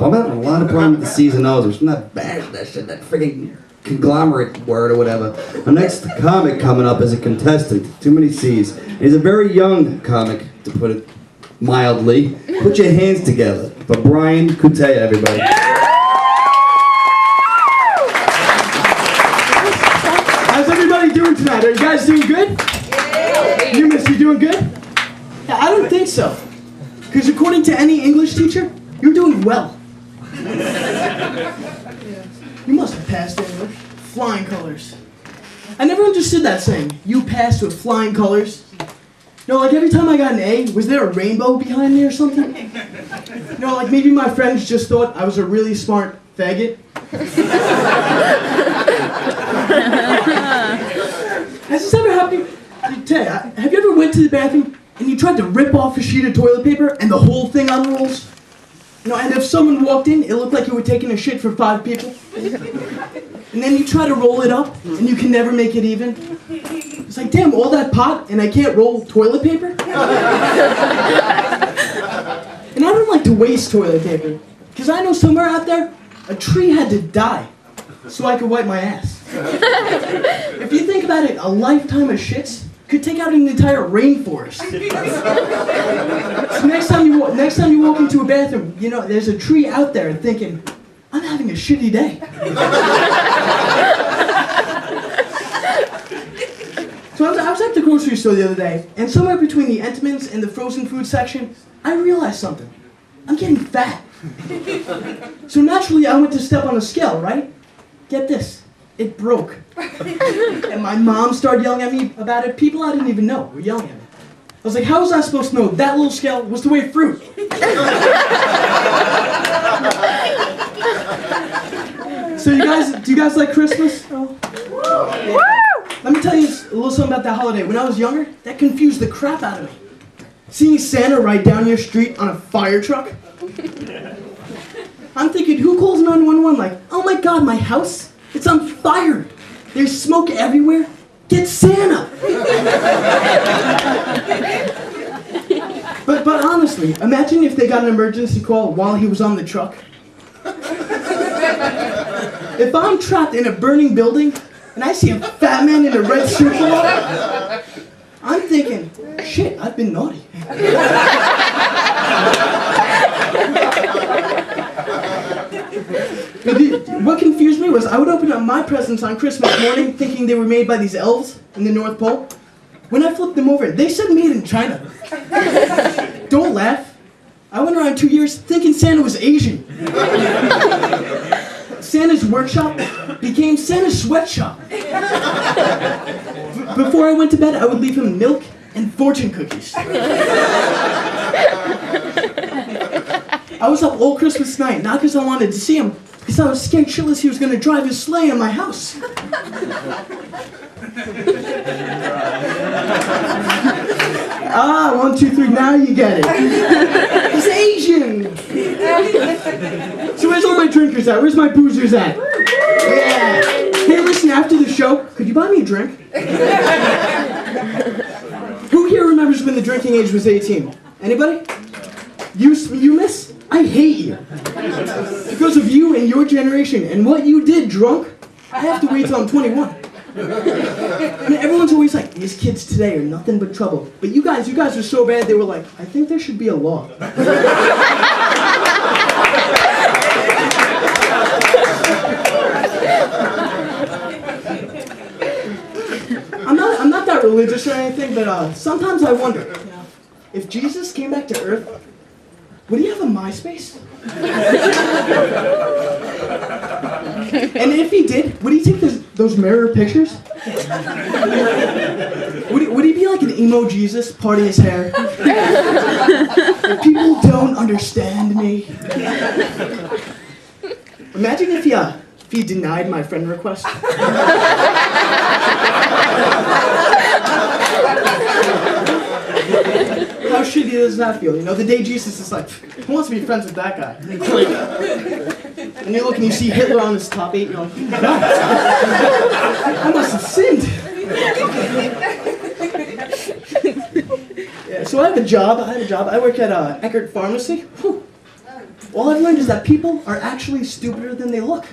I'm having a lot of problems with the C's and O's. I'm not bad at that shit, that friggin' conglomerate word or whatever. The next comic coming up is a contestant. Too many C's. He's a very young comic, to put it mildly. Put your hands together for Brian Cutaia, everybody. How's everybody doing tonight? Are you guys doing good? Yeah. You doing good? Yeah, I don't think so. Because according to any English teacher, you're doing well. You must have passed English. Flying colors. I never understood that saying. You passed with flying colors. No, like every time I got an A, was there a rainbow behind me or something? No, like maybe my friends just thought I was a really smart faggot. Has this ever happened? Ted, have you ever went to the bathroom and you tried to rip off a sheet of toilet paper and the whole thing unrolls? And if someone walked in, it looked like you were taking a shit for 5 people. And then you try to roll it up, and you can never make it even. It's like, damn, all that pot, and I can't roll toilet paper? And I don't like to waste toilet paper, because I know somewhere out there, a tree had to die so I could wipe my ass. If you think about it, a lifetime of shits could take out an entire rainforest. So next time you walk into a bathroom, there's a tree out there thinking, I'm having a shitty day. So I was at the grocery store the other day, and somewhere between the Entenmann's and the frozen food section, I realized something. I'm getting fat. So naturally, I went to step on a scale, right? Get this. It broke. And my mom started yelling at me about it. People I didn't even know were yelling at me. I was like, how was I supposed to know that little scale was to weigh fruit? So do you guys like Christmas? Oh. Yeah. Let me tell you a little something about that holiday. When I was younger, that confused the crap out of me. Seeing Santa right down your street on a fire truck. I'm thinking, who calls 911 like, oh my God, my house? It's on fire. There's smoke everywhere. Get Santa. But honestly, imagine if they got an emergency call while he was on the truck. If I'm trapped in a burning building and I see a fat man in a red suit pull up, I'm thinking, shit, I've been naughty. What confused me was I would open up my presents on Christmas morning thinking they were made by these elves in the North Pole. When I flipped them over, they said made in China. Don't laugh. I went around 2 years thinking Santa was Asian. Santa's workshop became Santa's sweatshop. Before I went to bed, I would leave him milk and fortune cookies. I was up all Christmas night, not because I wanted to see him, because I was scared shitless he was going to drive his sleigh in my house. Ah, 1, 2, 3, now you get it. He's Asian. So where's all my drinkers at? Where's my boozers at? Yeah. Hey, listen, after the show, could you buy me a drink? Who here remembers when the drinking age was 18? Anybody? You miss? I hate you. Because of you and your generation and what you did drunk, I have to wait till I'm 21. Everyone's always like, these kids today are nothing but trouble. But you guys are so bad, they were like, I think there should be a law. I'm not that religious or anything, but sometimes I wonder, if Jesus came back to Earth, would he have a MySpace? And if he did, would he take those mirror pictures? Would he be like an emo Jesus, parting his hair? People don't understand me. Imagine if he denied my friend request. How shitty does that feel? The day Jesus is like, who wants to be friends with that guy? And you look and you see Hitler on his top 8, you're like, God, I must have sinned. Yeah, so I have a job. I work at Eckert Pharmacy. Whew. All I've learned is that people are actually stupider than they look.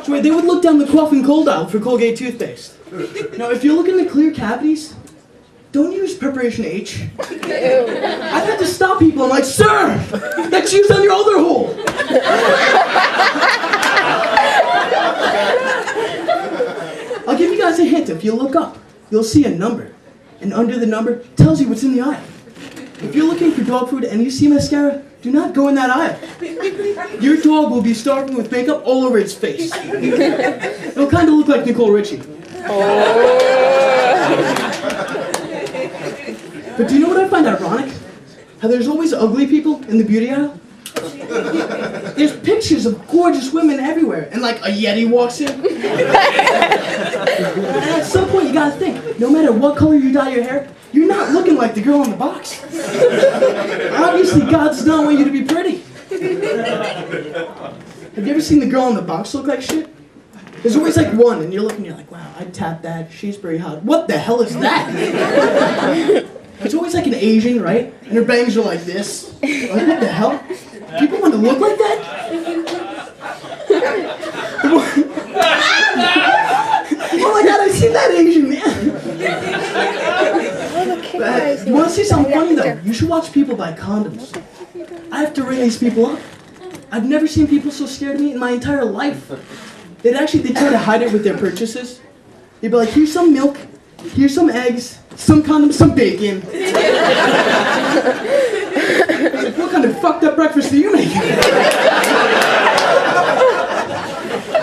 So they would look down the cough and cold aisle for Colgate toothpaste. Now, if you're looking to clear cavities, don't use Preparation H. I've had to stop people. I'm like, sir, that's used on your other hole. I'll give you guys a hint. If you look up, you'll see a number. And under the number tells you what's in the aisle. If you're looking for dog food and you see mascara, do not go in that aisle. Your dog will be starving with makeup all over its face. It'll kind of look like Nicole Richie. But do you know what I find ironic? How there's always ugly people in the beauty aisle? There's pictures of gorgeous women everywhere, and like a Yeti walks in. And at some point you gotta think, no matter what color you dye your hair, you're not looking like the girl in the box. Obviously God does not want you to be pretty. Have you ever seen the girl in the box look like shit? There's always like one, and you're looking, you're like, wow, I'd tap that, she's pretty hot. What the hell is that? It's always like an Asian, right? And her bangs are like this. Like, what the hell? People want to look like that? Oh my god, I've seen that Asian man. You want to see something funny though? You should watch people buy condoms. I have to ring these people up. I've never seen people so scared of me in my entire life. They'd try to hide it with their purchases. They'd be like, here's some milk, here's some eggs, some condoms, some bacon. Like, what kind of fucked up breakfast are you making?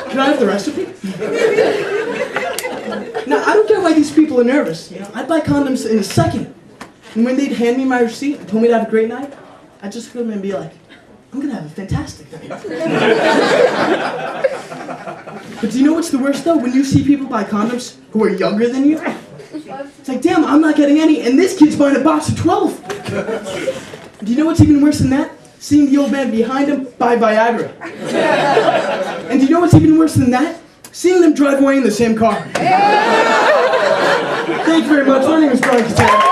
Can I have the recipe? Now, I don't get why these people are nervous. You know, I'd buy condoms in a second. And when they'd hand me my receipt and told me to have a great night, I'd just look at them and be like, I'm gonna have a fantastic night. But do you know what's the worst though? When you see people buy condoms who are younger than you, it's like, damn, I'm not getting any, and this kid's buying a box of 12. Do you know what's even worse than that? Seeing the old man behind him buy Viagra. And do you know what's even worse than that? Seeing them drive away in the same car. Thank you very much. My name is Brian Cutaia.